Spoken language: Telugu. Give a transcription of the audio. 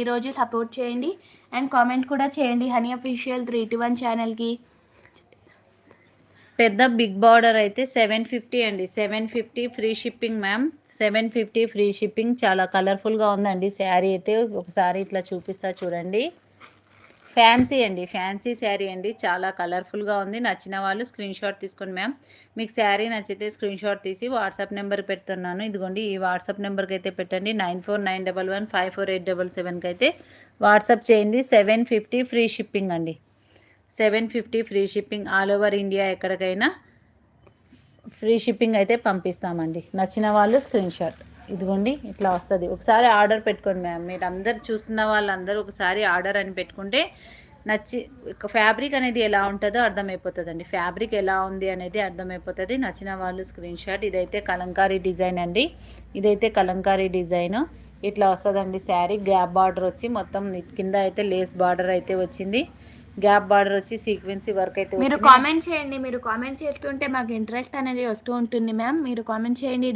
ఈరోజు సపోర్ట్ చేయండి అండ్ కామెంట్ కూడా చేయండి హనీ అఫీషియల్ 321 ఛానల్కి. పెద్ద బిగ్ బార్డర్ అయితే 750 అండి. 750 free shipping ma'am. 750 free shipping. చాలా కలర్ఫుల్గా ఉందండి శారీ అయితే. ఒకసారి ఇట్లా చూపిస్తా చూడండి. ఫ్యాన్సీ అండి, ఫ్యాన్సీ శారీ అండి. చాలా కలర్ఫుల్గా ఉంది. నచ్చిన వాళ్ళు స్క్రీన్ షాట్ తీసుకోండి మ్యామ్. మీకు శారీ నచ్చితే స్క్రీన్ షాట్ తీసి వాట్సాప్ నెంబర్ పెడుతున్నాను. ఇదిగోండి ఈ వాట్సాప్ నెంబర్కి అయితే పెట్టండి. 9491154877కి అయితే వాట్సాప్ చేయండి. 750 ఫ్రీ షిప్పింగ్ అండి. 750 free shipping. All over India ఎక్కడికైనా ఫ్రీ షిప్పింగ్ అయితే పంపిస్తామండి. నచ్చిన వాళ్ళు స్క్రీన్ షాట్. ఇదిగోండి ఇట్లా వస్తుంది. ఒకసారి ఆర్డర్ పెట్టుకోండి మ్యామ్. మీరు అందరు చూస్తున్న వాళ్ళందరూ ఒకసారి ఆర్డర్ అని పెట్టుకుంటే నచ్చి ఫ్యాబ్రిక్ అనేది ఎలా ఉంటుందో అర్థమైపోతుందండి. ఫ్యాబ్రిక్ ఎలా ఉంది అనేది అర్థమైపోతుంది. నచ్చిన వాళ్ళు స్క్రీన్ షాట్. ఇదైతే కలంకారీ డిజైన్ అండి. ఇదైతే కలంకారీ డిజైన్ ఇట్లా వస్తుందండి శారీ. గ్యాప్ బార్డర్ వచ్చి మొత్తం కింద అయితే లేస్ బార్డర్ అయితే వచ్చింది. గ్యాప్ బార్డర్ వచ్చి సీక్వెన్సీ వర్క్ అయితే మీరు కామెంట్ చేయండి. మీరు కామెంట్ చేస్తుంటే మాకు ఇంట్రెస్ట్ అనేది వస్తూ ఉంటుంది మ్యామ్. మీరు కామెంట్ చేయండి.